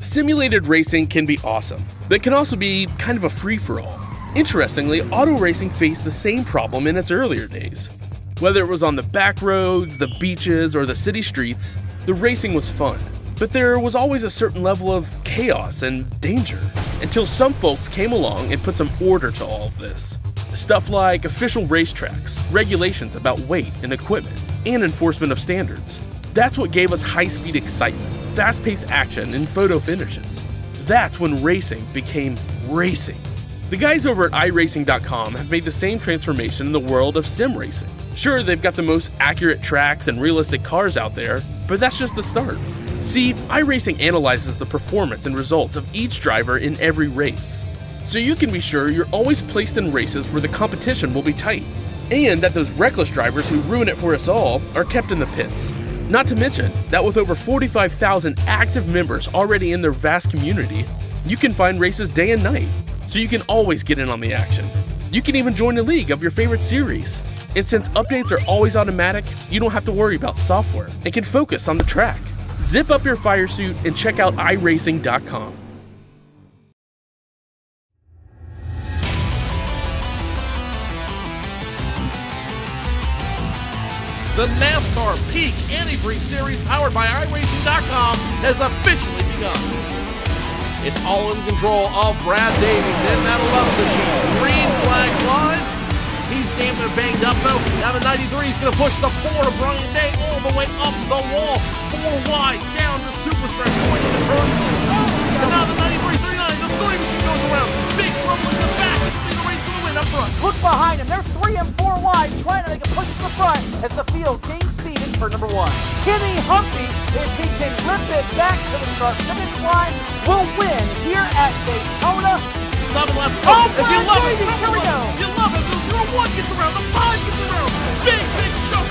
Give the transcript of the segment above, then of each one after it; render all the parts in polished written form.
Simulated racing can be awesome, but it can also be kind of a free-for-all. Interestingly, auto racing faced the same problem in its earlier days. Whether it was on the back roads, the beaches, or the city streets, the racing was fun. But there was always a certain level of chaos and danger, until some folks came along and put some order to all of this. Stuff like official racetracks, regulations about weight and equipment, and enforcement of standards. That's what gave us high-speed excitement, fast-paced action, and photo finishes. That's when racing became racing. The guys over at iRacing.com have made the same transformation in the world of sim racing. Sure, they've got the most accurate tracks and realistic cars out there, but that's just the start. See, iRacing analyzes the performance and results of each driver in every race, so you can be sure you're always placed in races where the competition will be tight, and that those reckless drivers who ruin it for us all are kept in the pits. Not to mention that with over 45,000 active members already in their vast community, you can find races day and night, so you can always get in on the action. You can even join a league of your favorite series. And since updates are always automatic, you don't have to worry about software and can focus on the track. Zip up your fire suit and check out iRacing.com. The NASCAR Peak Antifreeze Series powered by iRacing.com has officially begun. It's all in control of Brad Davies in that 11 machine. Green flag flies. He's damn near banged up though. Now the 93 is going to push the 4 of Brian Day all the way up the wall. 4 wide down the super stretch point in the turn. And now the 93-39, the 3 machine goes around. Big trouble in the back. It's the race for the win up front. Look behind him. They're 3 and 4 wide, trying to make a push to the front as the field gains speed in turn number 1. Kenny Humphrey, if he can rip it back to the start finish line, will win here at Daytona. 7 laps to go. Oh, As you love it. here we go. You love it. The 0-1 gets around. The 5 gets around. Big jump.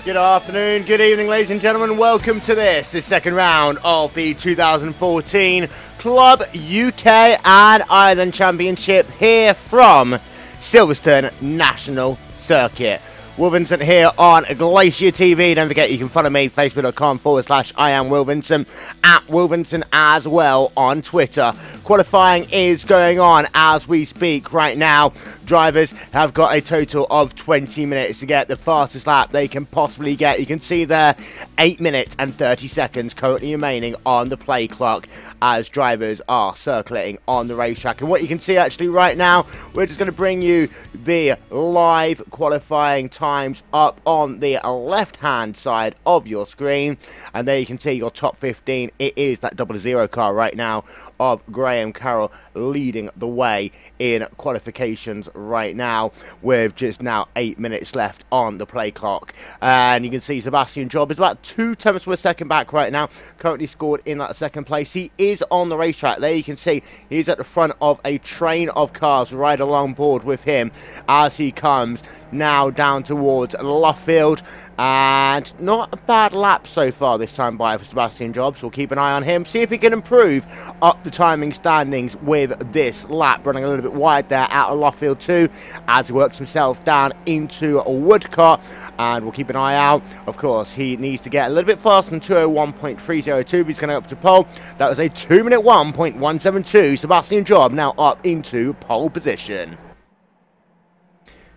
Good afternoon, good evening, ladies and gentlemen. Welcome to the second round of the 2014 Club UK and Ireland Championship here from Silverstone National Circuit. Wilvinson here on Glacier TV. Don't forget you can follow me, facebook.com/IamWilvinson, at Wilvinson as well on Twitter. Qualifying is going on as we speak right now. Drivers have got a total of 20 minutes to get the fastest lap they can possibly get. You can see there 8 minutes and 30 seconds currently remaining on the play clock as drivers are circulating on the racetrack. And what you can see actually right now, we're just going to bring you the live qualifying times up on the left hand side of your screen, and there you can see your top 15. It is that 00 car right now of Graham Carroll leading the way in qualifications right now, with just now 8 minutes left on the play clock. And you can see Sebastian Job is about 2 tenths of a second back right now, currently scored in that second place. He is on the racetrack. There you can see he's at the front of a train of cars right along board with him as he comes now down towards Luffield. And not a bad lap so far this time by for Sebastian Jobs. We'll keep an eye on him, see if he can improve up the timing standings with this lap. Running a little bit wide there out of Luffield too, as he works himself down into Woodcott. And we'll keep an eye out. Of course, he needs to get a little bit faster than 201.302 if he's going up to pole. That was a 2-minute 1.172. Sebastian Job now up into pole position.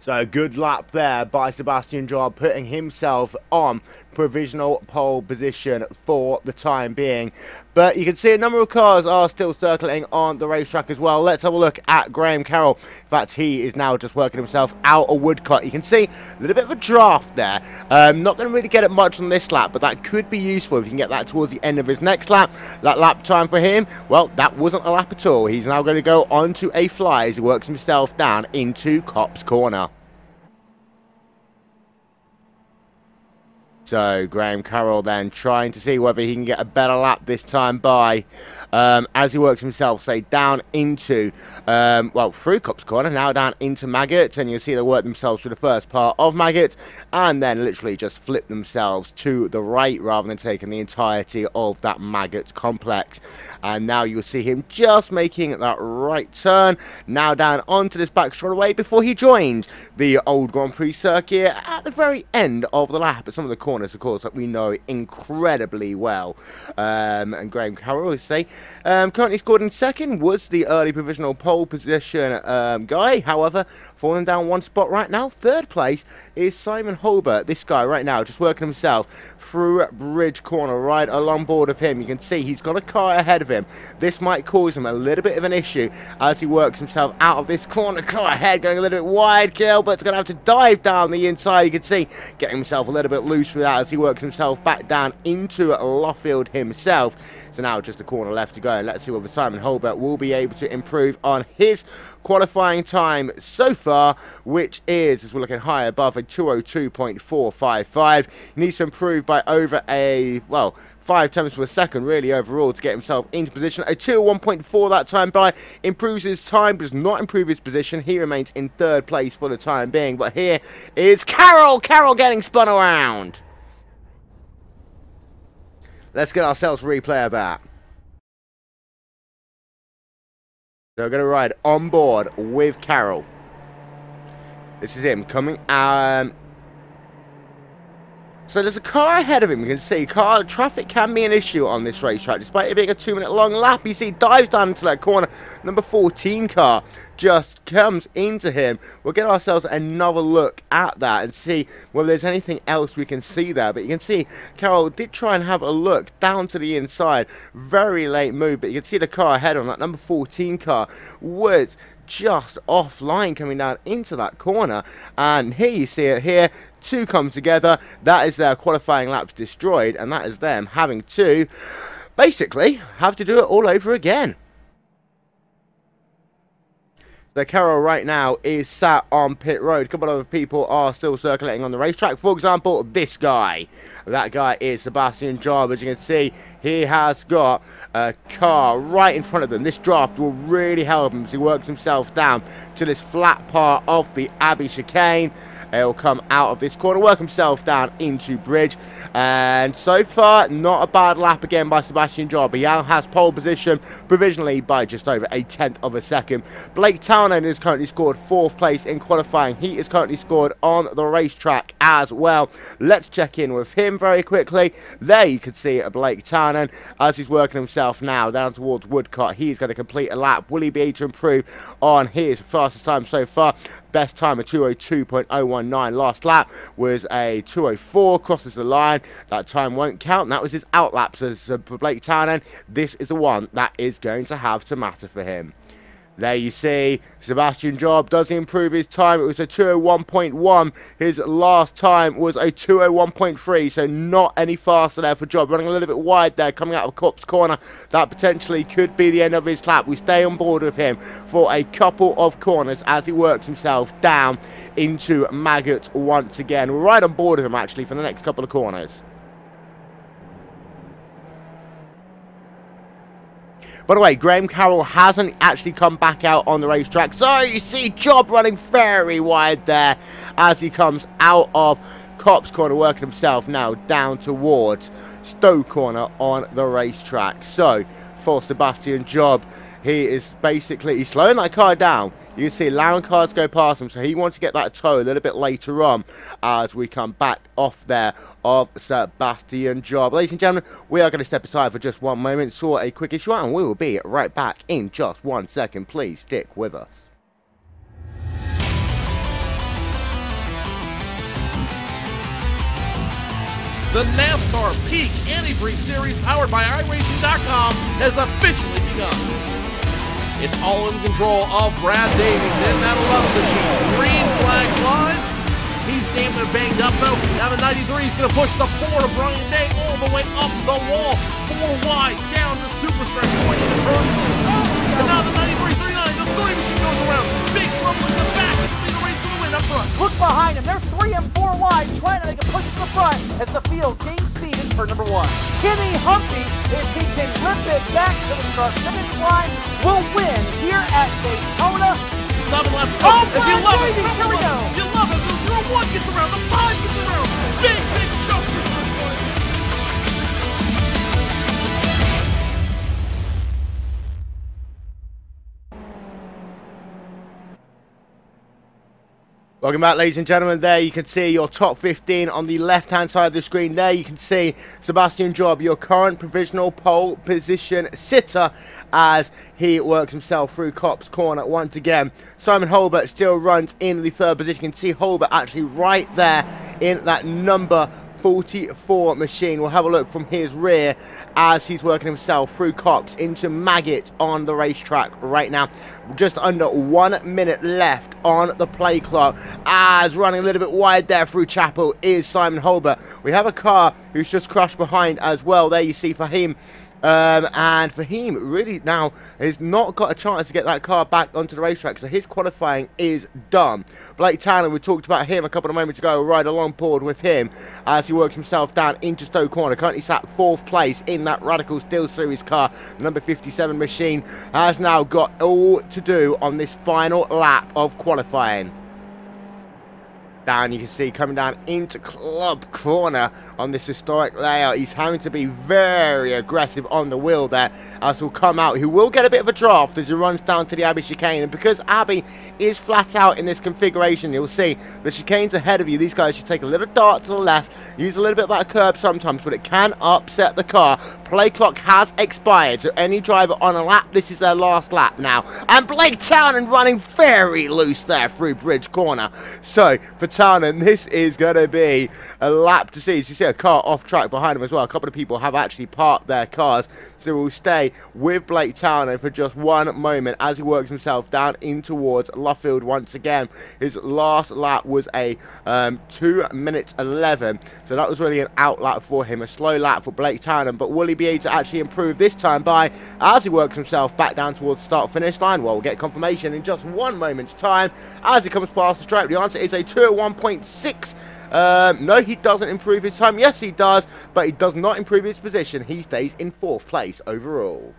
So good lap there by Sebastian Job, putting himself on provisional pole position for the time being. But you can see a number of cars are still circulating on the racetrack as well. Let's have a look at Graham Carroll. In fact, he is now just working himself out of Woodcott. You can see a little bit of a draft there. Not going to really get it much on this lap, but that could be useful if you can get that towards the end of his next lap. That lap time for him, well, that wasn't a lap at all. He's now going to go onto a fly as he works himself down into Copse Corner. So Graham Carroll then trying to see whether he can get a better lap this time by as he works himself, say, down into, well, through Copse Corner, now down into Maggots, and you'll see they work themselves through the first part of Maggots, and then literally just flip themselves to the right rather than taking the entirety of that Maggots complex. And now you'll see him just making that right turn, now down onto this back straightaway before he joined the old Grand Prix circuit at the very end of the lap at some of the corners, of course, that we know incredibly well. And Graham Carroll, I say, currently scored in second, was the early provisional pole position guy. However, falling down one spot right now, third place is Simon Holbert. This guy right now just working himself through Bridge Corner, right along board of him. You can see he's got a car ahead of him. This might cause him a little bit of an issue as he works himself out of this corner. Car ahead going a little bit wide. Gilbert's going to have to dive down the inside. You can see getting himself a little bit loose with that as he works himself back down into Loffield himself. So now just a corner left to go, and let's see whether Simon Holbert will be able to improve on his qualifying time so far, which is, as we're looking high above, a 202.455. He needs to improve by over a, well, 5 tenths of a second really overall to get himself into position. A 201.4 that time by, improves his time, does not improve his position. He remains in third place for the time being. But here is Carroll getting spun around. Let's get ourselves a replay of that. So we're going to ride on board with Carroll. This is him coming. So there's a car ahead of him. You can see traffic can be an issue on this racetrack. Despite it being a 2-minute long lap, you see dives down into that corner. Number 14 car just comes into him. We'll get ourselves another look at that and see whether there's anything else we can see there. But you can see Carroll did try and have a look down to the inside. Very late move, but you can see the car ahead on that number 14 car was just offline coming down into that corner. And here you see it here, two come together. That is their qualifying laps destroyed, and that is them having to basically have to do it all over again. The Carroll right now is sat on pit road. A couple of other people are still circulating on the racetrack. For example, this guy. That guy is Sebastian Job. As you can see, he has got a car right in front of them. This draft will really help him as he works himself down to this flat part of the Abbey chicane. He'll come out of this corner, work himself down into Bridge. And so far, not a bad lap again by Sebastian Job. He now has pole position provisionally by just over a tenth of a second. Blake Townend has currently scored 4th place in qualifying. He is currently scored on the racetrack as well. Let's check in with him very quickly. There you can see Blake Townend as he's working himself now down towards Woodcott. He's going to complete a lap. Will he be able to improve on his fastest time so far? Best time of 202.019. Last lap was a 204. Crosses the line. That time won't count. And that was his out laps. As for Blake Townend, this is the one that is going to have to matter for him. There you see Sebastian Job does improve his time. It was a 201.1. His last time was a 201.3, so not any faster there for Job. Running a little bit wide there, coming out of Copse Corner. That potentially could be the end of his lap. We stay on board with him for a couple of corners as he works himself down into Maggot once again. We're right on board with him, actually, for the next couple of corners. By the way, Graham Carroll hasn't actually come back out on the racetrack. So you see Job running very wide there as he comes out of Copse Corner, working himself now down towards Stowe Corner on the racetrack. So for Sebastian Job, he is basically, he's slowing that car down. You can see allowing cars go past him, so he wants to get that toe a little bit later on as we come back off there of Sebastian Job. Ladies and gentlemen, we are going to step aside for just one moment, sort a quick issue out, and we will be right back in just 1 second. Please stick with us. The NASCAR Peak Antifreeze Series, powered by iRacing.com, has officially begun. It's all in control of Brad Davies in that 11 machine. Green flag flies. He's damn near banged up though. Now the 93 is going to push the 4 to Brian Day all the way up the wall. 4 wide down the super stretch point in the turn. And now the 93, 39, the 3 machine goes around. Big trouble in the back. It's the race to the win up front. Look behind him. They're 3 and and four wide, trying to make a push to the front as the field gains speed in turn number one. Kenny Humphrey, if he can rip it back to the start finish line, will win here at Daytona. 7 laps go. Oh, As you love it. here we go. You love it. The 1 gets around. The 5 gets around. Big choke. Welcome back, ladies and gentlemen. There you can see your top 15 on the left-hand side of the screen. There you can see Sebastian Job, your current provisional pole position sitter, as he works himself through Cop's corner once again. Simon Holbert still runs in the third position. You can see Holbert actually right there in that number 44 machine. We'll have a look from his rear as he's working himself through Cops into Maggot on the racetrack right now. Just under 1 minute left on the play clock, as running a little bit wide there through Chapel is Simon Holbert. We have a car who's just crushed behind as well. There you see Fahim. And Fahim really now has not got a chance to get that car back onto the racetrack, so his qualifying is done. Blake Tanner, we talked about him a couple of moments ago, right along board with him as he works himself down into Stoke Corner. Currently sat 4th place in that Radical Steel Series car. The number 57 machine has now got all to do on this final lap of qualifying. Down, you can see coming down into Club Corner on this historic layout. He's having to be very aggressive on the wheel there as he'll come out. He will get a bit of a draft as he runs down to the Abbey chicane, and because Abbey is flat out in this configuration, you'll see the chicane's ahead of you. These guys just take a little dart to the left, use a little bit of that curb sometimes, but it can upset the car. Play clock has expired, so any driver on a lap, this is their last lap now. And Blake Townend running very loose there through Bridge Corner. So for Townend, this is going to be a lap to see. As you see a car off track behind him as well. A couple of people have actually parked their cars, so we'll stay with Blake Townend for just 1 moment as he works himself down in towards Luffield once again. His last lap was a 2 minutes 11, so that was really an out lap for him, a slow lap for Blake Townend. But will he be able to actually improve this time by as he works himself back down towards the start finish line? Well, we'll get confirmation in just 1 moment's time as he comes past the stripe. The answer is a 2:01.6. No, he doesn't improve his time. Yes, he does, but he does not improve his position. He stays in 4th place overall.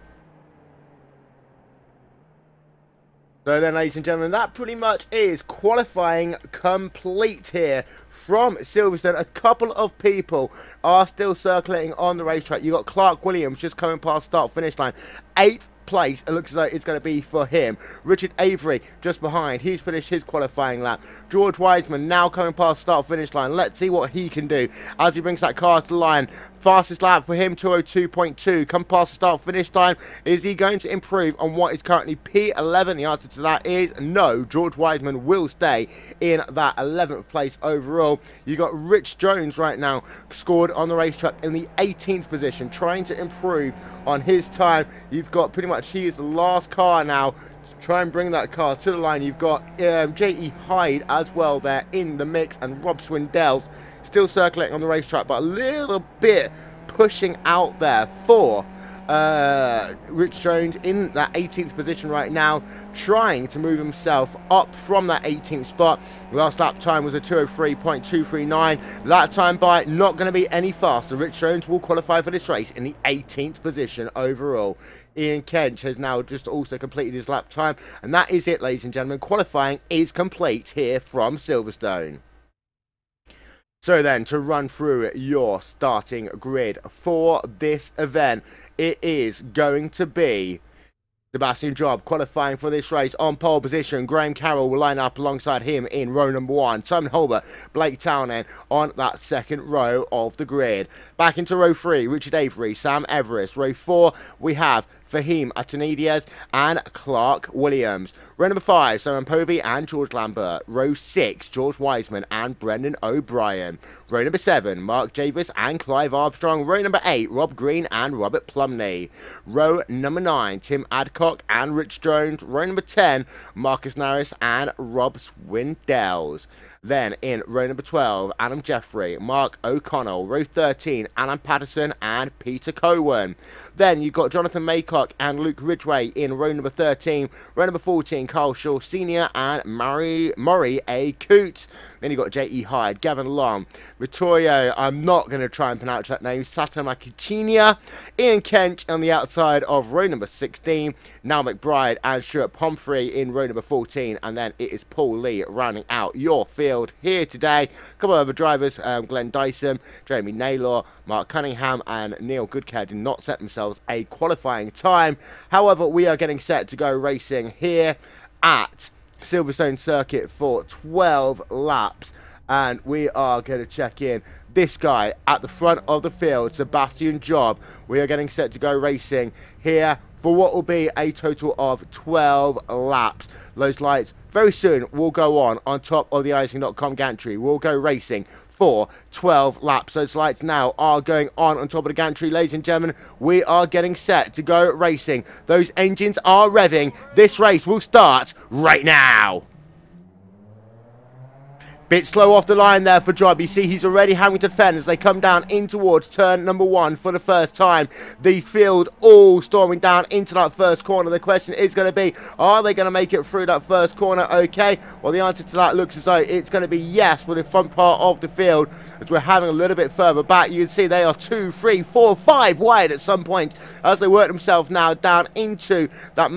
So then, ladies and gentlemen, that pretty much is qualifying complete here from Silverstone. A couple of people are still circulating on the racetrack. You've got Clark Williams just coming past start-finish line. 8th place, it looks like it's going to be for him. Richard Avery just behind. He's finished his qualifying lap. George Wiseman now coming past start-finish line. Let's see what he can do as he brings that car to the line. Fastest lap for him, 2:02.2. Come past the start-finish line. Is he going to improve on what is currently P11? The answer to that is no. George Wiseman will stay in that 11th place overall. You got Rich Jones right now scored on the racetrack in the 18th position, trying to improve on his time. You've got pretty much, he is the last car now to try and bring that car to the line. You've got J.E. Hyde as well there in the mix, and Rob Swindells still circulating on the racetrack, but a little bit pushing out there for Rich Jones in that 18th position right now, trying to move himself up from that 18th spot. Last lap time was a 2:03.239. That time by not going to be any faster. Rich Jones will qualify for this race in the 18th position overall. Ian Kench has now just also completed his lap time, and that is it, ladies and gentlemen. Qualifying is complete here from Silverstone. So then, to run through your starting grid for this event, it is going to be Sebastian Job qualifying for this race on pole position. Graham Carroll will line up alongside him in row number 1. Simon Holbert, Blake Townend on that second row of the grid. Back into row 3, Richard Avery, Sam Everest. Row 4, we have Fahim Atanides and Clark Williams. Row number 5, Simon Povey and George Lambert. Row 6, George Wiseman and Brendan O'Brien. Row number 7, Mark Javis and Clive Armstrong. Row number 8, Rob Green and Robert Plumney. Row number 9, Tim Adcock and Rich Jones. Row number 10, Marcus Norris and Rob Swindells. Then in row number 12, Adam Jeffrey, Mark O'Connell. Row 13, Alan Patterson and Peter Cowan. Then you've got Jonathan Maycock and Luke Ridgway in row number 13. Row number 14, Carl Shaw Sr. and Murray A. Coote. Then you've got J.E. Hyde, Gavin Long, Vittorio, I'm not going to try and pronounce that name, Satama Kichinia, Ian Kent on the outside of row number 16, Now McBride and Stuart Pomfrey in row number 14, and then it is Paul Lee rounding out your field here today. A couple of other drivers, Glenn Dyson, Jeremy Naylor, Mark Cunningham and Neil Goodcare did not set themselves a qualifying time. However, we are getting set to go racing here at Silverstone circuit for 12 laps, and we are going to check in this guy at the front of the field, Sebastian Job. We are getting set to go racing here for what will be a total of 12 laps. Those lights very soon will go on top of the iRacing.com gantry. We'll go racing for 12 laps. Those lights now are going on top of the gantry. Ladies and gentlemen, we are getting set to go racing. Those engines are revving. This race will start right now. Bit slow off the line there for Job. You see he's already having to defend as they come down in towards turn number 1 for the first time. The field all storming down into that first corner. The question is going to be, are they going to make it through that first corner okay? Well, the answer to that looks as though it's going to be yes for the front part of the field, as we're having a little bit further back. You can see they are 2, 3, 4, 5 wide at some point as they work themselves now down into that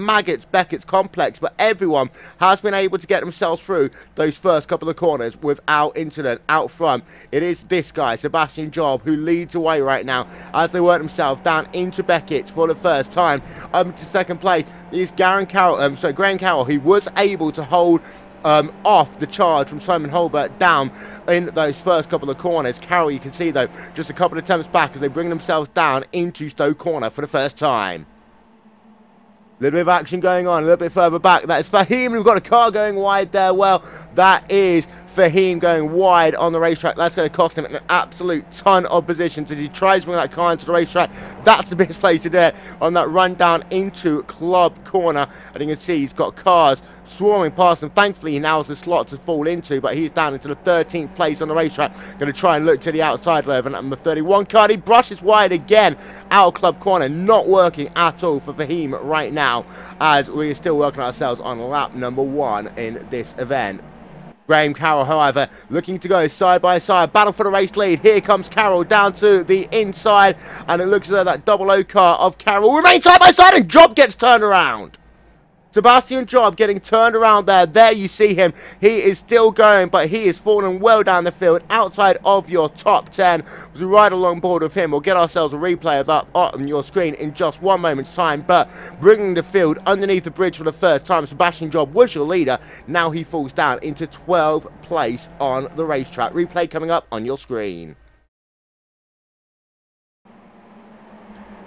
Beckett's complex, but everyone has been able to get themselves through those first couple of corners without incident. Out front, it is this guy, Sebastian Job, who leads away right now as they work themselves down into Beckett for the first time. Up to second place is Graham Carroll. He was able to hold off the charge from Simon Holbert down in those first couple of corners. Carroll, you can see though, just a couple of attempts back as they bring themselves down into Stoke Corner for the first time. A little bit of action going on a little bit further back. That is Fahim. We've got a car going wide there. Well, that is Fahim going wide on the racetrack. That's going to cost him an absolute ton of positions as he tries to bring that car into the racetrack. That's the best place to do it, on that run down into Club Corner. And you can see he's got cars swarming past him. Thankfully, he now has a slot to fall into, but he's down into the 13th place on the racetrack. Going to try and look to the outside there. And number 31 car, he brushes wide again out of Club Corner. Not working at all for Fahim right now, as we are still working ourselves on lap number 1 in this event. Graham Carroll, however, looking to go side by side. Battle for the race lead. Here comes Carroll down to the inside. And it looks as though that double O car of Carroll remains side by side. And Job gets turned around. Sebastian Job getting turned around there. There you see him. He is still going, but he is falling well down the field outside of your top 10. As we ride along board with him, we'll get ourselves a replay of that on your screen in just one moment's time. But bringing the field underneath the bridge for the first time, Sebastian Job was your leader. Now he falls down into 12th place on the racetrack. Replay coming up on your screen.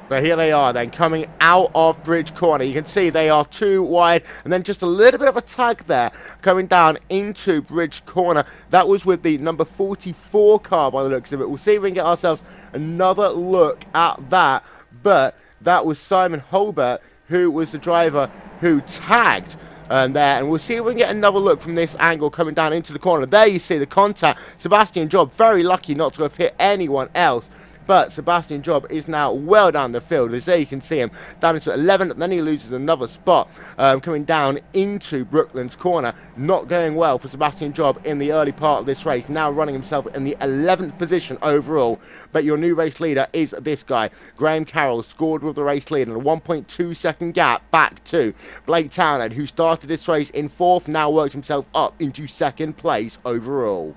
But here they are then, coming out of Bridge Corner. You can see they are 2 wide, and then just a little bit of a tag there coming down into Bridge Corner. That was with the number 44 car by the looks of it. We'll see if we can get ourselves another look at that. But that was Simon Holbert, who was the driver who tagged there, and we'll see if we can get another look from this angle coming down into the corner. There you see the contact. Sebastian Job very lucky not to have hit anyone else. But Sebastian Job is now well down the field, as there you can see him down into 11th, and then he loses another spot coming down into Brooklands Corner. Not going well for Sebastian Job in the early part of this race, now running himself in the 11th position overall. But your new race leader is this guy. Graham Carroll scored with the race lead in a 1.2 second gap back to Blake Townend, who started this race in 4th, now works himself up into 2nd place overall.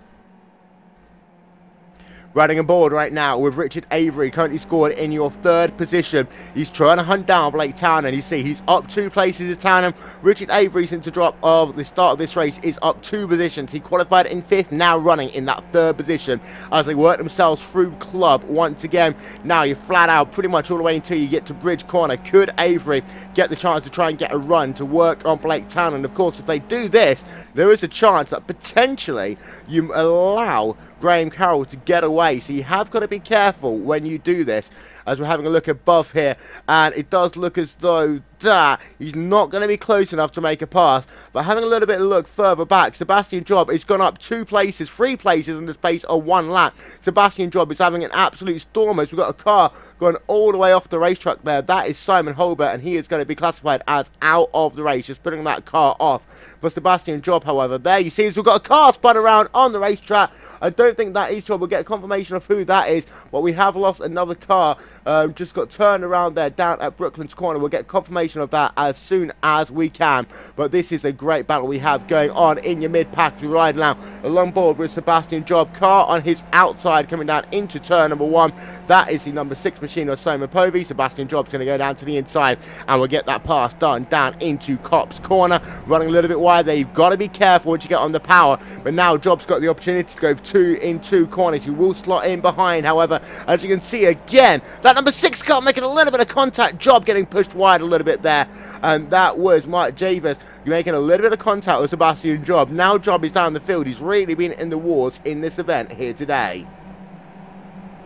Riding aboard right now with Richard Avery, currently scored in your 3rd position. He's trying to hunt down Blake Townend. You see he's up 2 places as Townend. Richard Avery, since the drop of the start of this race, is up 2 positions. He qualified in 5th, now running in that 3rd position as they work themselves through Club once again. Now you're flat out pretty much all the way until you get to Bridge Corner. Could Avery get the chance to try and get a run to work on Blake Townend? Of course, if they do this, there is a chance that potentially you allow Graham Carroll to get away. So you have got to be careful when you do this, as we're having a look above here, and it does look as though that he's not going to be close enough to make a pass. But having a little bit of look further back, Sebastian Job has gone up 3 places in the space of 1 lap. Sebastian Job is having an absolute storm as we've got a car going all the way off the racetrack there. That is Simon Holbert, and he is going to be classified as out of the race, just putting that car off. For Sebastian Job, however, there you see, we've got a car spun around on the racetrack. I don't think that is Job. We'll get confirmation of who that is, but we have lost another car. Just got turned around there down at Brooklands Corner. We'll get confirmation of that as soon as we can. But this is a great battle we have going on in your mid-pack. We ride now along board with Sebastian Job. Car on his outside coming down into turn number 1. That is the number 6 machine of Simon Povey. Sebastian Job's going to go down to the inside, and we'll get that pass done down into Cops Corner. Running a little bit wide there. You've got to be careful once you get on the power. But now Job's got the opportunity to go 2 in 2 corners. He will slot in behind, however, as you can see again, that number 6 car making a little bit of contact. Job getting pushed wide a little bit there, and that was Mark Javis making a little bit of contact with Sebastian Job. Now Job is down the field. He's really been in the wars in this event here today.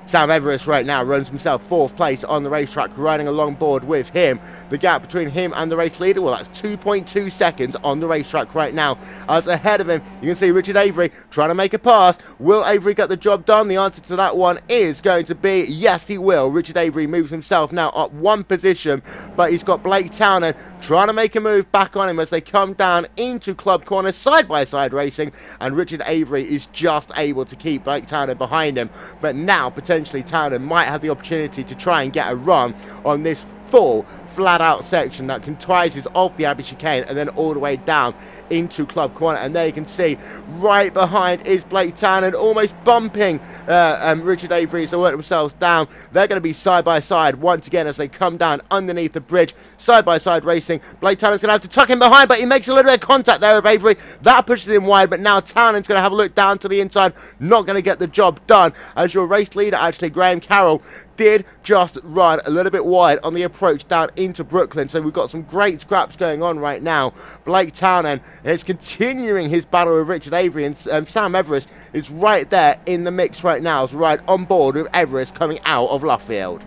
Sam Everest right now runs himself 4th place on the racetrack, riding along board with him. The gap between him and the race leader, well, that's 2.2 seconds on the racetrack right now. As ahead of him, you can see Richard Avery trying to make a pass. Will Avery get the job done? The answer to that one is going to be yes, he will. Richard Avery moves himself now up 1 position, but he's got Blake Townend trying to make a move back on him as they come down into Club Corner, side-by-side racing, and Richard Avery is just able to keep Blake Townend behind him. But now, potentially, Townend might have the opportunity to try and get a run on this full flat out section that comprises of the Abbey Chicane and then all the way down into Club Corner. And there you can see right behind is Blake Townend, almost bumping Richard Avery as they work themselves down. They're going to be side by side once again as they come down underneath the bridge, side by side racing. Blake Townend's going to have to tuck him behind, but he makes a little bit of contact there with Avery. That pushes him wide, but now Townend's going to have a look down to the inside, not going to get the job done, as your race leader, actually Graham Carroll, did just run a little bit wide on the approach down into Brooklyn. So we've got some great scraps going on right now. Blake Townend is continuing his battle with Richard Avery, and Sam Everest is right there in the mix right now as we ride on board with Everest coming out of Luffield.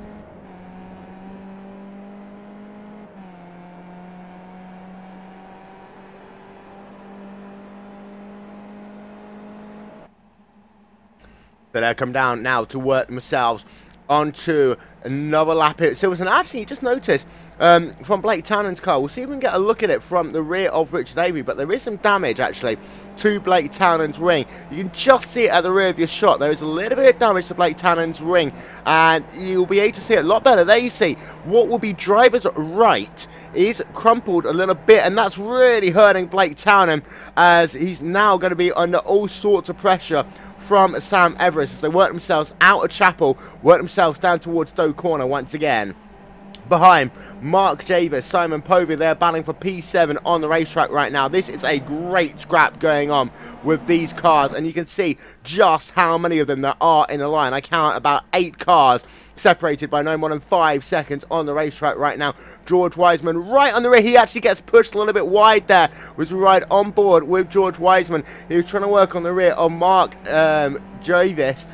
But they come down now to work themselves onto another lap here at Silverstone. Actually, you just noticed from Blake Townend's car, we'll see if we can get a look at it from the rear of Richard Avery, but there is some damage actually to Blake Townend's ring. You can just see it at the rear of your shot. There is a little bit of damage to Blake Townend's ring, and you'll be able to see it a lot better. There you see what will be driver's right is crumpled a little bit, and that's really hurting Blake Townend, as he's now going to be under all sorts of pressure from Sam Everest as they work themselves out of Chapel, work themselves down towards Stowe Corner once again. Behind Mark Javis, Simon Povey, they're battling for P7 on the racetrack right now. This is a great scrap going on with these cars, and you can see just how many of them there are in the line. I count about 8 cars separated by no more than 5 seconds on the racetrack right now. George Wiseman right on the rear. He actually gets pushed a little bit wide there as we ride on board with George Wiseman. He was trying to work on the rear of Mark Jarvis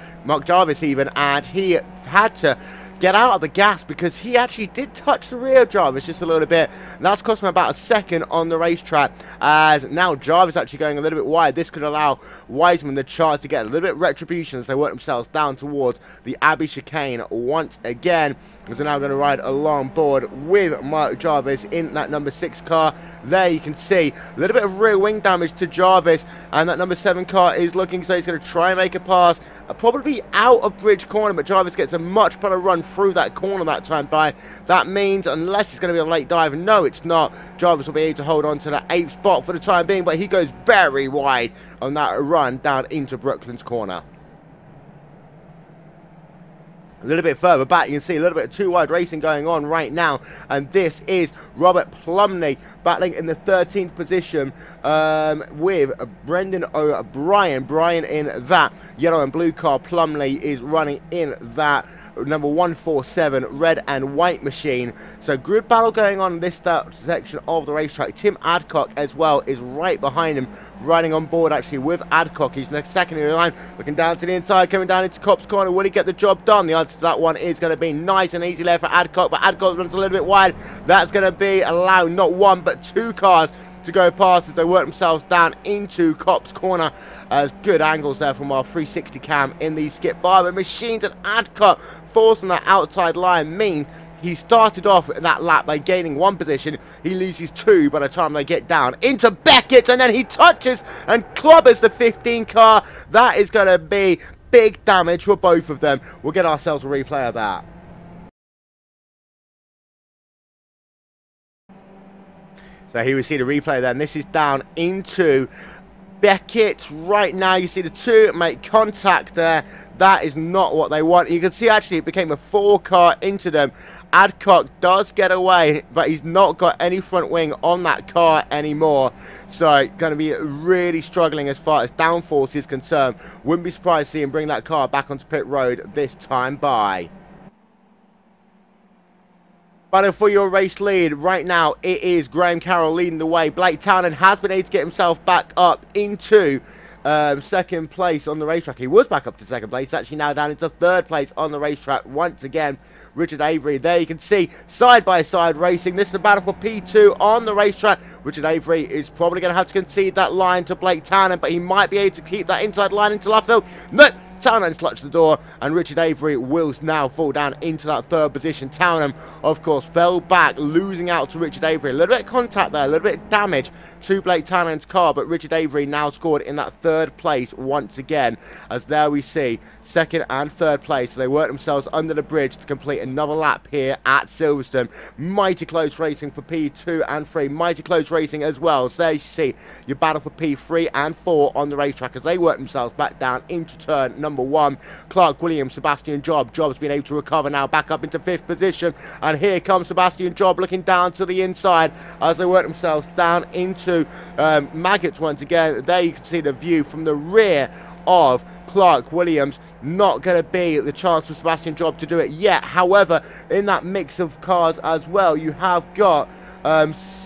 even, and he had to get out of the gas because he actually did touch the rear of Jarvis just a little bit. And that's cost him about a second on the racetrack, as now Jarvis actually going a little bit wide. This could allow Wiseman the chance to get a little bit of retribution as they work themselves down towards the Abbey Chicane once again. As they're now going to ride along board with Mark Jarvis in that number 6 car. There you can see a little bit of rear wing damage to Jarvis, and that number 7 car is looking so he's going to try and make a pass, probably out of Bridge Corner, but Jarvis gets a much better run through that corner that time by. That means, unless it's going to be a late dive, no it's not, Jarvis will be able to hold on to that 8th spot for the time being, but he goes very wide on that run down into Brooklands Corner. A little bit further back, you can see a little bit of 2-wide racing going on right now, and this is Robert Plumley battling in the 13th position with Brendan O'Brien. Brian in that yellow and blue car. Plumley is running in that number 147, red and white machine. So good battle going on in this section of the racetrack. Tim Adcock as well is right behind him, riding on board actually with Adcock. He's the second in the line, looking down to the inside, coming down into Copse Corner. Will he get the job done? The answer to that one is going to be nice and easy there for Adcock, but Adcock runs a little bit wide. That's going to be allowed not one but two cars to go past as they work themselves down into Copse Corner. Good angles there from our 360 cam in the Skip Barber machines, and Adcock falls from that outside line means he started off that lap by gaining one position. He loses two by the time they get down into Beckett, and then he touches and clobbers the 15 car. That is going to be big damage for both of them. We'll get ourselves a replay of that. So here we see the replay then. This is down into Beckett right now. You see the two make contact there. That is not what they want. You can see actually it became a 4-car into them. Adcock does get away, but he's not got any front wing on that car anymore. So going to be really struggling as far as downforce is concerned. Wouldn't be surprised to see him bring that car back onto pit road this time by. But for your race lead, right now it is Graham Carroll leading the way. Blake Townend has been able to get himself back up into second place on the racetrack. He was back up to second place, actually now down into third place on the racetrack once again. Richard Avery, there you can see side-by-side racing. This is a battle for P2 on the racetrack. Richard Avery is probably going to have to concede that line to Blake Townend, but he might be able to keep that inside line into left field. Nope. Townend's clutched the door, and Richard Avery will now fall down into that third position. Townend, of course, fell back, losing out to Richard Avery. A little bit of contact there, a little bit of damage to Blake Townend's car, but Richard Avery now scored in that third place once again, as there we see second and third place. So they work themselves under the bridge to complete another lap here at Silverstone. Mighty close racing for P2 and 3. Mighty close racing as well. So there you see your battle for P3 and 4 on the racetrack as they work themselves back down into turn number 1. Clark Williams, Sebastian Job. Job's been able to recover now back up into 5th position. And here comes Sebastian Job looking down to the inside as they work themselves down into Maggots once again. There you can see the view from the rear of Clark Williams. Not going to be the chance for Sebastian Job to do it yet. However, in that mix of cars as well, you have got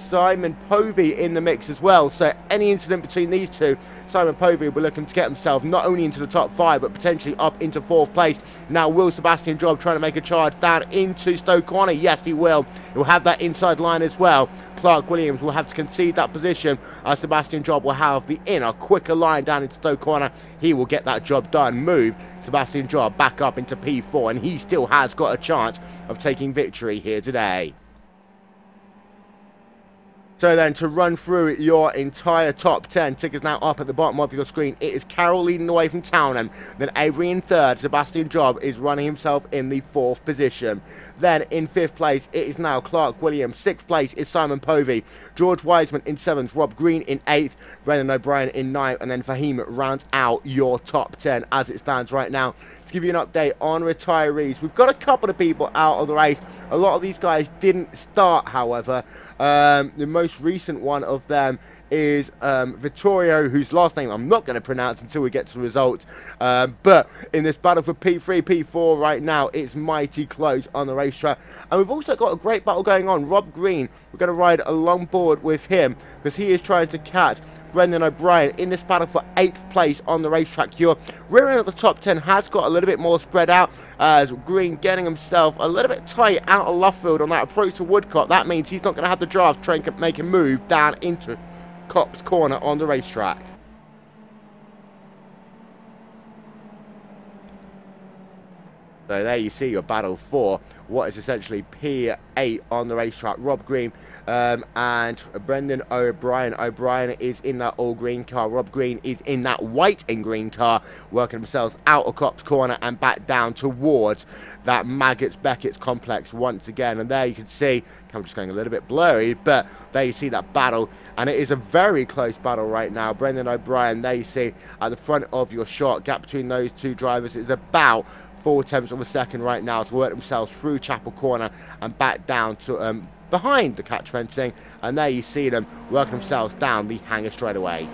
Simon Povey in the mix as well. So any incident between these two, Simon Povey will be looking to get himself not only into the top 5 but potentially up into 4th place. Now will Sebastian Job trying to make a charge down into Stoke Corner? Yes, he will. He'll have that inside line as well. Clark Williams will have to concede that position as Sebastian Job will have the inner quicker line down into Stoke Corner. He will get that job done. Move Sebastian Job back up into P4, and he still has got a chance of taking victory here today. So then, to run through your entire top 10, tickers now up at the bottom of your screen. It is Carroll leading the way from Townend. Then Avery in 3rd. Sebastian Job is running himself in the 4th position. Then in 5th place, it is now Clark Williams. 6th place is Simon Povey. George Wiseman in 7th. Rob Green in 8th. Brendan O'Brien in 9th. And then Fahim rounds out your top 10 as it stands right now. To give you an update on retirees, we've got a couple of people out of the race. A lot of these guys didn't start, however. The most recent one of them is Vittorio, whose last name I'm not going to pronounce until we get to the results. But in this battle for P3, P4 right now, it's mighty close on the racetrack. And we've also got a great battle going on. Rob Green, we're going to ride along board with him because he is trying to catch Brendan O'Brien in this battle for 8th place on the racetrack. Your rear end of the top 10 has got a little bit more spread out as Green getting himself a little bit tight out of left field on that approach to Woodcock. That means he's not going to have the drive to try and make a move down into Copse Corner on the racetrack. So there you see your battle for what is essentially P8 on the racetrack. Rob Green and Brendan O'Brien. O'Brien is in that all green car. Rob Green is in that white and green car, working themselves out of Copse Corner and back down towards that Maggots-Beckett's complex once again. And there you can see, I'm just going a little bit blurry, but there you see that battle. And it is a very close battle right now. Brendan O'Brien, there you see at the front of your shot. Gap between those two drivers is about 0.4 of a second right now to work themselves through Chapel Corner and back down to behind the catch fencing, and there you see them working themselves down the hangar straightaway.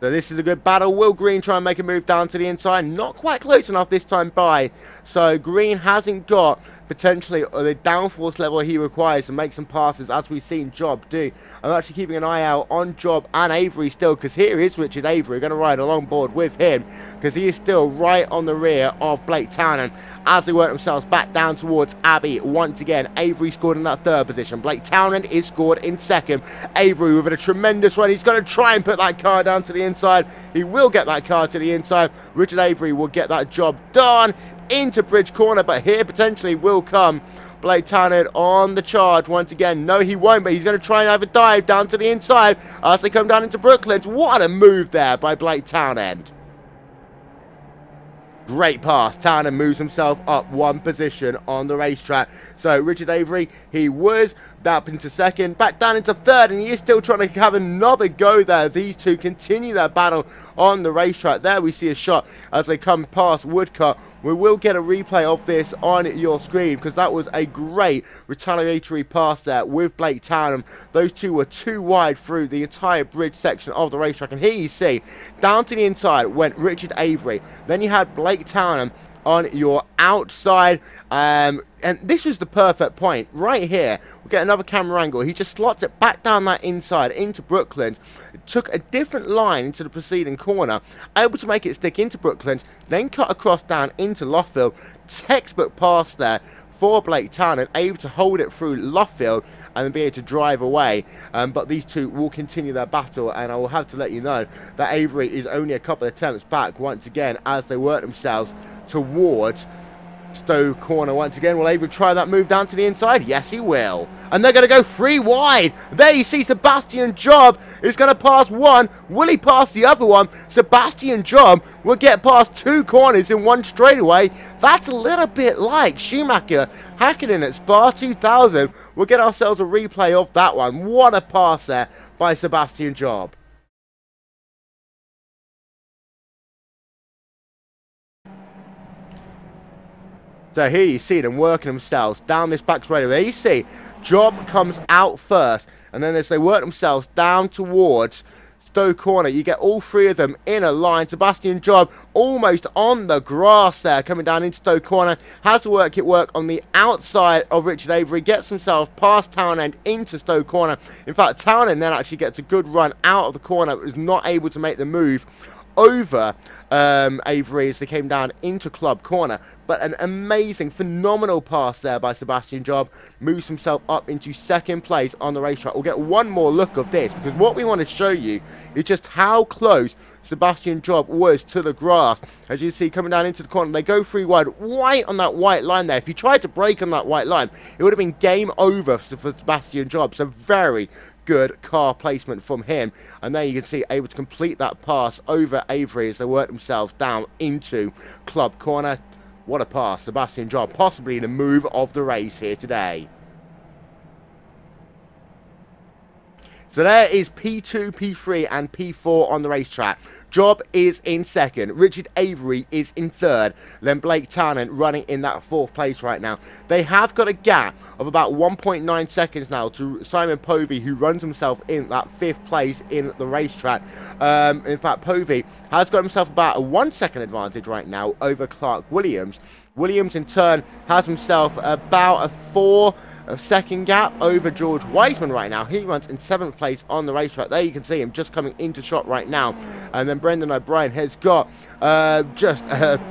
So this is a good battle. Will Green try and make a move down to the inside? Not quite close enough this time by. So Green hasn't got potentially the downforce level he requires to make some passes, as we've seen Job do. I'm actually keeping an eye out on Job and Avery still, because here is Richard Avery. Going to ride along board with him, because he is still right on the rear of Blake Townend as they work themselves back down towards Abbey once again. Avery scored in that third position. Blake Townend is scored in second. Avery with a tremendous run. He's going to try and put that car down to the inside. He will get that car to the inside. Richard Avery will get that job done into bridge corner, but here potentially will come Blake Townend on the charge once again. No, he won't, but he's going to try and have a dive down to the inside as they come down into Brooklands. What a move there by Blake Townend. Great pass. Townend moves himself up one position on the racetrack. So Richard Avery, he was up into second, back down into third, and he is still trying to have another go there. These two continue their battle on the racetrack. There we see a shot as they come past Woodcut. We will get a replay of this on your screen, because that was a great retaliatory pass there with Blake Townend. Those two were too wide through the entire bridge section of the racetrack, and here you see down to the inside went Richard Avery. Then you had Blake Townend on your outside, and this was the perfect point right here. We'll get another camera angle. He just slots it back down that inside into Brooklands, took a different line into the preceding corner, able to make it stick into Brooklands, then cut across down into Luffield. Textbook pass there for Blake Townend, able to hold it through Luffield and then be able to drive away. But these two will continue their battle, and I will have to let you know that Avery is only a couple of attempts back once again as they work themselves towards Stowe corner once again. Will Avery try that move down to the inside? Yes, he will. And they're going to go 3 wide. There you see Sebastian Job is going to pass one. Will he pass the other one? Sebastian Job will get past 2 corners in one straightaway. That's a little bit like Schumacher Hakkinen at Spa 2000. We'll get ourselves a replay of that one. What a pass there by Sebastian Job. So here you see them working themselves down this back straight. There you see Job comes out first, and then as they work themselves down towards Stowe corner, you get all 3 of them in a line. Sebastian Job almost on the grass there, coming down into Stowe corner, has to work on the outside of Richard Avery, gets himself past Townend into Stowe corner. In fact, Townend then actually gets a good run out of the corner, but is not able to make the move over Avery as they came down into Club corner. But an amazing, phenomenal pass there by Sebastian Job. Moves himself up into second place on the racetrack. We'll get one more look of this, because what we want to show you is just how close Sebastian Job was to the grass. As you see, coming down into the corner, they go 3 wide, right on that white line there. If he tried to break on that white line, it would have been game over for Sebastian Job. So very good car placement from him. And there you can see, able to complete that pass over Avery as they work themselves down into Club corner. What a pass. Sebastian Job, possibly the move of the race here today. So there is P2, P3 and P4 on the racetrack. Job is in second. Richard Avery is in third. Then Blake Townend running in that 4th place right now. They have got a gap of about 1.9 seconds now to Simon Povey, who runs himself in that 5th place in the racetrack. In fact, Povey has got himself about a 1 second advantage right now over Clark Williams. Williams, in turn, has himself about a 4-second gap over George Wiseman right now. He runs in 7th place on the racetrack. There you can see him just coming into shot right now. And then Brendan O'Brien has got just an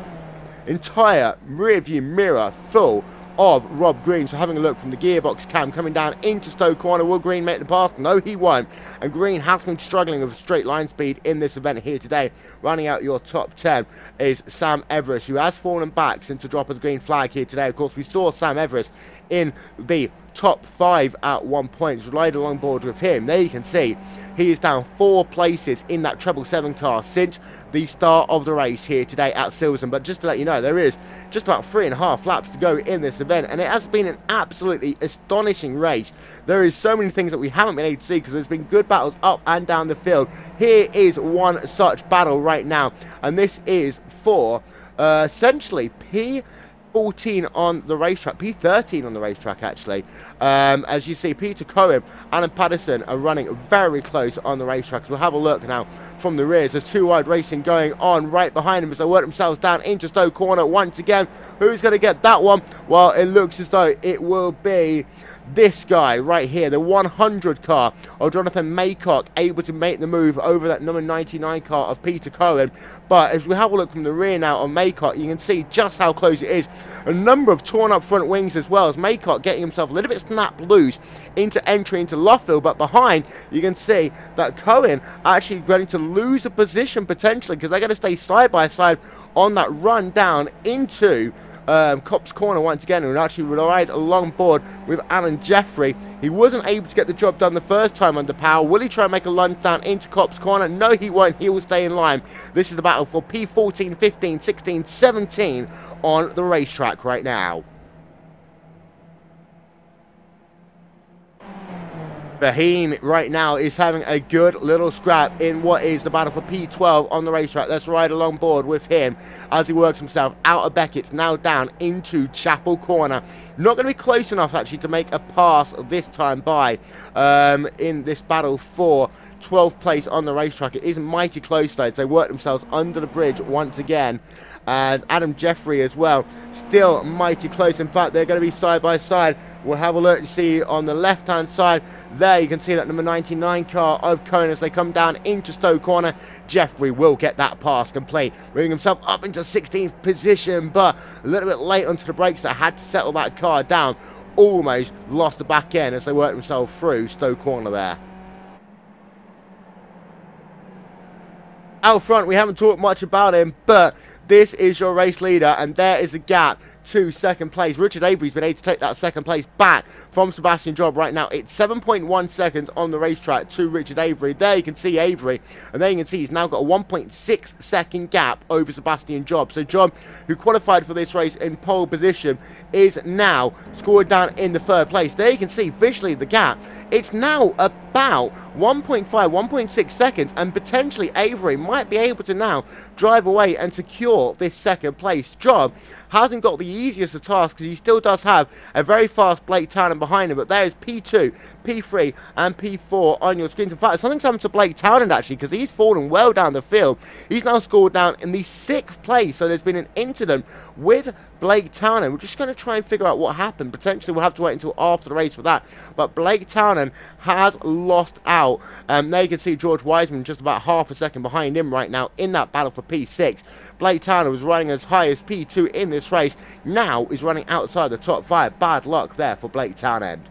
entire rear-view mirror full of Rob Green. So having a look from the gearbox cam, coming down into Stowe corner. Will Green make the pass? No, he won't. And Green has been struggling with straight line speed in this event here today. Running out your top 10 is Sam Everest, who has fallen back since the drop of the green flag here today. Of course, we saw Sam Everest in the top 5 at one point. Relied along board with him. There you can see he is down 4 places in that 777 car since the start of the race here today at Silverstone. But just to let you know, there is just about 3.5 laps to go in this event, and it has been an absolutely astonishing race. There is so many things that we haven't been able to see, because there's been good battles up and down the field. Here is one such battle right now, and this is for essentially P14 on the racetrack, P13 on the racetrack actually. As you see, Peter Cohen, Alan Patterson are running very close on the racetrack. We'll have a look now from the rears. There's two wide racing going on right behind them as they work themselves down into Stowe corner once again. Who's going to get that one? Well, it looks as though it will be this guy right here, the 100 car of Jonathan Maycock, able to make the move over that number 99 car of Peter Cohen. But as we have a look from the rear now on Maycock, you can see just how close it is. A number of torn up front wings as well, as Maycock getting himself a little bit snapped loose into entry into Loughville. But behind, you can see that Cohen actually going to lose a position potentially, because they're going to stay side by side on that run down into Copse Corner once again, and actually ride along board with Alan Jeffrey. He wasn't able to get the job done the first time under power. Will he try and make a lunge down into Copse Corner? No, he won't. He will stay in line. This is the battle for P14, 15, 16, 17 on the racetrack right now. Bahim right now is having a good little scrap in what is the battle for P12 on the racetrack. Let's ride along board with him as he works himself out of Beckett's, now down into Chapel Corner. Not going to be close enough actually to make a pass this time by in this battle for 12th place on the racetrack. It is mighty close though, as they work themselves under the bridge once again. And Adam Jeffrey as well, still mighty close. In fact, they're going to be side by side. We'll have a look to see on the left hand side there, you can see that number 99 car of Cohen as they come down into Stowe Corner. Jeffrey will get that pass complete, moving himself up into 16th position, but a little bit late onto the brakes that had to settle that car down. Almost lost the back end as they worked themselves through Stowe Corner there. Out front, we haven't talked much about him, but this is your race leader, and there is a gap to second place. Richard Avery's been able to take that second place back from Sebastian Job right now. It's 7.1 seconds on the racetrack to Richard Avery. There you can see Avery, and there you can see he's now got a 1.6 second gap over Sebastian Job. So Job, who qualified for this race in pole position, is now scored down in the third place. There you can see visually the gap. It's now about 1.5, 1.6 seconds, and potentially Avery might be able to now drive away and secure this second place. Job hasn't got the easiest of tasks, because he still does have a very fast Blake Townend behind him, but there is P2, P3 and P4 on your screen. In fact, something's happened to Blake Townend actually, because he's fallen well down the field. He's now scored down in the 6th place, so there's been an incident with Blake Townend. We're just going to try and figure out what happened. Potentially we'll have to wait until after the race for that, but Blake Townend has lost out. There you can see George Wiseman just about half a second behind him right now in that battle for P6. Blake Townend was running as high as P2 in this race, now is running outside the top 5. Bad luck there for Blake Townend.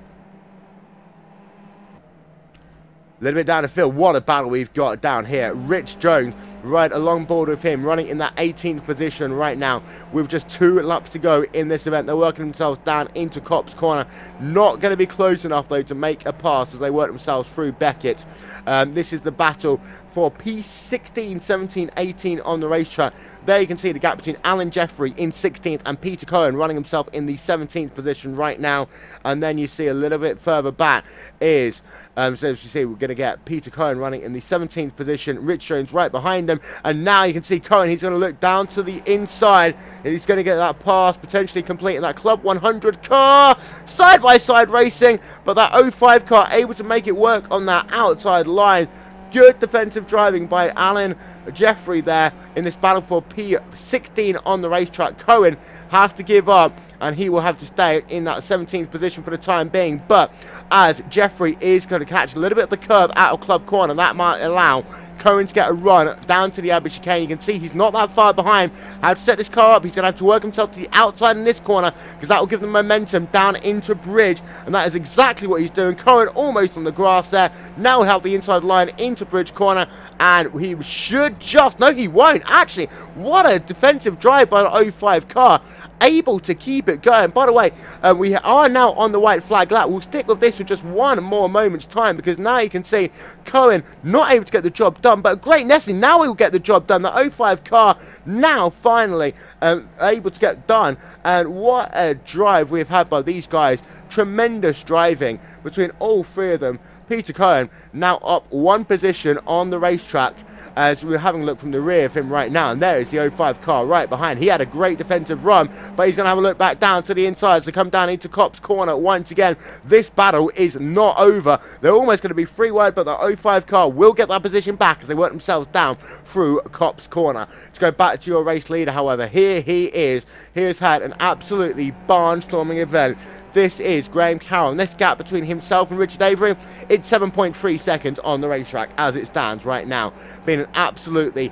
A little bit down the field, what a battle we've got down here. Rich Jones right along board with him, running in that 18th position right now with just 2 laps to go in this event. They're working themselves down into Copse Corner. Not going to be close enough though to make a pass as they work themselves through Beckett. This is the battle for P16, 17, 18 on the racetrack. There you can see the gap between Alan Jeffrey in 16th and Peter Cohen running himself in the 17th position right now. And then you see a little bit further back is, so as you see, we're going to get Peter Cohen running in the 17th position, Rich Jones right behind him. And now you can see Cohen, he's going to look down to the inside, and he's going to get that pass, potentially completing that Club 100 car. Side-by-side racing, but that 05 car able to make it work on that outside line. Good defensive driving by Alan Jeffrey there in this battle for P16 on the racetrack. Cohen has to give up, and he will have to stay in that 17th position for the time being. But as Jeffrey is going to catch a little bit of the curb out of Club Corner, that might allow Cohen to get a run down to the Abbey chicane. You can see he's not that far behind. How to set this car up, he's going to have to work himself to the outside in this corner, because that will give them momentum down into Bridge, and that is exactly what he's doing. Cohen almost on the grass there. Now he'll have the inside line into Bridge Corner, and he should just, no he won't actually. What a defensive drive by the 05 car, able to keep it going. By the way, we are now on the white flag lap. We'll stick with this for just one more moment's time, because now you can see Cohen not able to get the job done, but Great Nestle now he will get the job done. The 05 car now finally able to get done, and what a drive we've had by these guys. Tremendous driving between all 3 of them. Peter Cohen now up 1 position on the racetrack. as we're having a look from the rear of him right now, and there is the 05 car right behind. He had a great defensive run, but he's going to have a look back down to the inside to come down into Cop's corner once again. This battle is not over. They're almost going to be free wide, but the 05 car will get that position back as they work themselves down through Cop's corner. To go back to your race leader, however, here he is. He has had an absolutely barnstorming event. This is Graham Carroll, and this gap between himself and Richard Avery, it's 7.3 seconds on the racetrack as it stands right now. Been an absolutely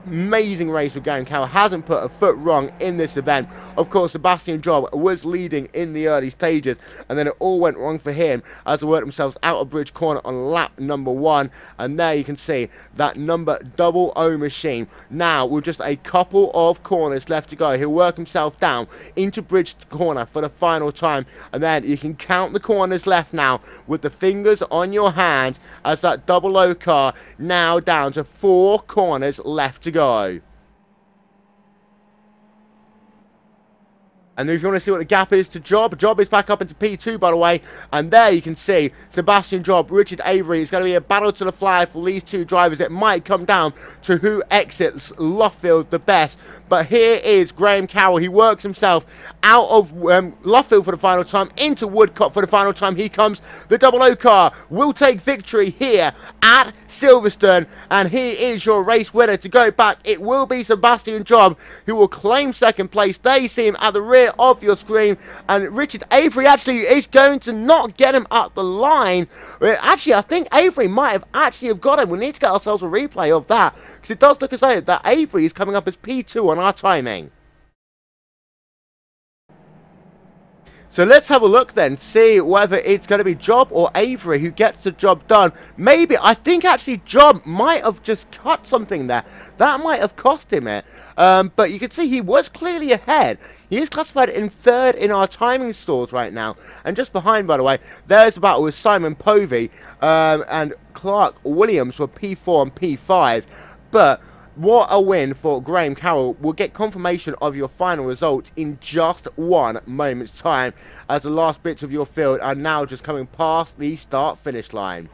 amazing race with Graham Carroll. Hasn't put a foot wrong in this event. Of course, Sebastian Job was leading in the early stages, and then it all went wrong for him as they worked themselves out of Bridge Corner on lap number 1. And there you can see that number 00 machine now with just a couple of corners left to go. He'll work himself down into Bridge Corner for the final time, and then you can count the corners left now with the fingers on your hands as that 00 car now down to 4 corners left to go. And if you want to see what the gap is to Job is back up into P2, by the way. And there you can see Sebastian Job, Richard Avery. It's going to be a battle to the flag for these two drivers. It might come down to who exits Luffield the best. But here is Graham Carroll. He works himself out of Luffield for the final time, into Woodcote for the final time. He comes. The 00 car will take victory here at Silverstone. And he is your race winner. To go back, it will be Sebastian Job who will claim second place. There you see him at the rear of your screen, and Richard Avery actually is going to not get him at the line. Actually, I think Avery might have actually got him. We need to get ourselves a replay of that, because it does look as though that Avery is coming up as P2 on our timing. So let's have a look then, see whether it's going to be Job or Avery who gets the job done. Maybe, I think actually Job might have just cut something there. That might have cost him it. But you can see he was clearly ahead. He is classified in 3rd in our timing stores right now. And just behind, by the way, there's a battle with Simon Povey and Clark Williams for P4 and P5. But what a win for Graham Carroll. We'll get confirmation of your final results in just 1 moment's time, as the last bits of your field are now just coming past the start-finish line.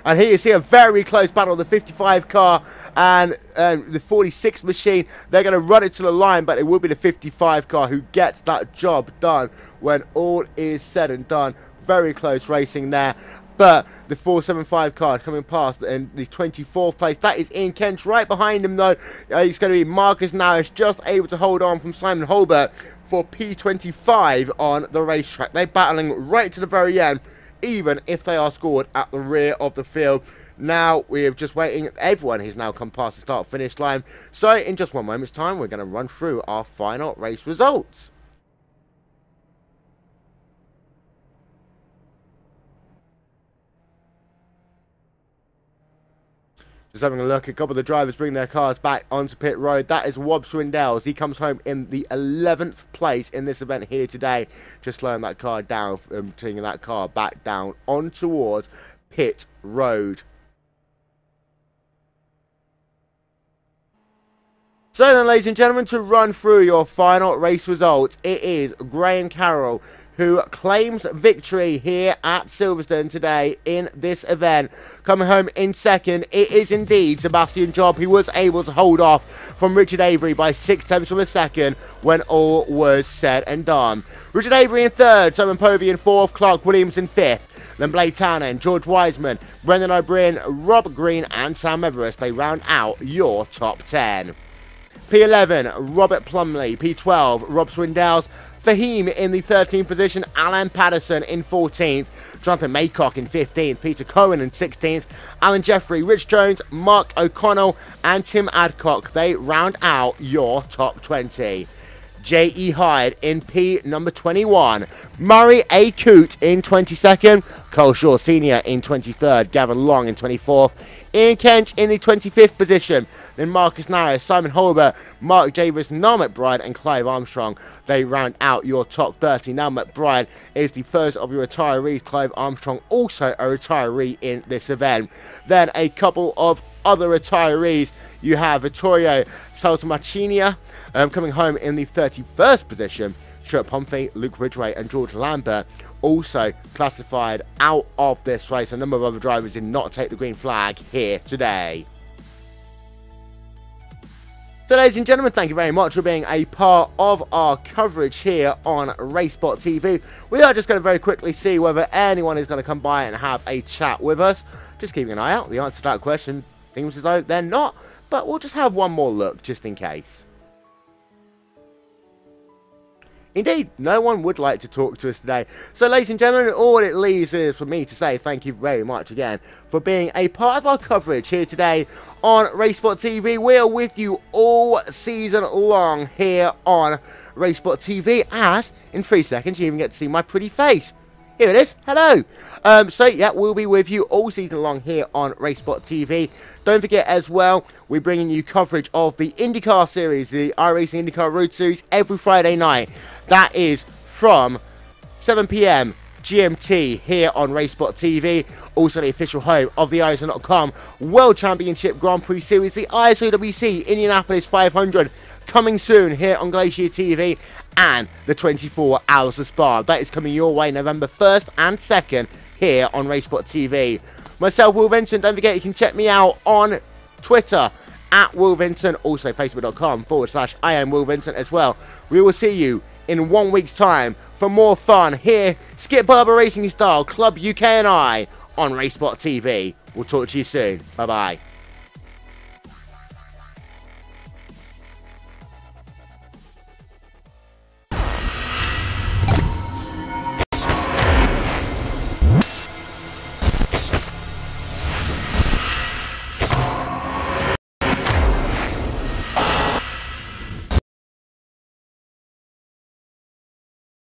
And here you see a very close battle of the 55 car and the 46 machine. They're going to run it to the line, but it will be the 55 car who gets that job done when all is said and done. Very close racing there. But the 475 car coming past in the 24th place. That is Ian Kent. Right behind him, though, it's going to be Marcus Norris, just able to hold on from Simon Holbert for P25 on the racetrack. They're battling right to the very end, even if they are scored at the rear of the field. Now we are just waiting. Everyone has now come past the start-finish line. So in just 1 moment's time, we're going to run through our final race results. Just having a look, a couple of the drivers bring their cars back onto pit road. That is Wob Swindells. He comes home in the 11th place in this event here today. Just slowing that car down, taking that car back down on towards pit road. So then, ladies and gentlemen, to run through your final race results, it is Graham Carroll who claims victory here at Silverstone today in this event. Coming home in second, it is indeed Sebastian Job, who was able to hold off from Richard Avery by 6/10 of a second when all was said and done. Richard Avery in third, Simon Povey in fourth, Clark Williams in fifth. Then Blake Townend, George Wiseman, Brendan O'Brien, Rob Green and Sam Everest. They round out your top 10. P11, Robert Plumley. P12, Rob Swindells. Fahim in the 13th position, Alan Patterson in 14th, Jonathan Maycock in 15th, Peter Cohen in 16th, Alan Jeffrey, Rich Jones, Mark O'Connell and Tim Adcock. They round out your top 20. J.E. Hyde in P number 21, Murray A. Coote in 22nd, Cole Shaw Sr. in 23rd, Gavin Long in 24th, Ian Kent in the 25th position, then Marcus Norris, Simon Holbert, Mark Davis, Noel McBride and Clive Armstrong. They round out your top 30. Now McBride is the first of your retirees, Clive Armstrong also a retiree in this event. Then a couple of other retirees. You have Vittorio Saltamarcinia coming home in the 31st position. Stuart Pompey, Luke Ridgway and George Lambert also classified out of this race. A number of other drivers did not take the green flag here today. So ladies and gentlemen, thank you very much for being a part of our coverage here on RaceSpotTV. We are just going to very quickly see whether anyone is going to come by and have a chat with us. Just keeping an eye out. The answer to that question seems as though they're not, but we'll just have one more look just in case. Indeed, no one would like to talk to us today. So ladies and gentlemen, all it leaves is for me to say thank you very much again for being a part of our coverage here today on RaceSpotTV. We are with you all season long here on RaceSpotTV, as in 3 seconds you even get to see my pretty face. Here it is. Hello. So yeah, we'll be with you all season long here on RaceSpotTV. Don't forget as well, we're bringing you coverage of the IndyCar series, the iRacing IndyCar Road Series, every Friday night. That is from 7 PM GMT here on RaceSpotTV. Also the official home of the iRacing.com World Championship Grand Prix Series, the ISOWC Indianapolis 500, coming soon here on Glacier TV, and the 24 Hours of Spa. That is coming your way November 1st and 2nd here on RaceSpotTV. Myself, Will Vincent. Don't forget you can check me out on Twitter at Will Vincent, also Facebook.com/I am Will Vincent as well. We will see you in 1 week's time for more fun here, Skip Barber Racing Style, Club UK and I on RaceSpotTV. We'll talk to you soon. Bye bye.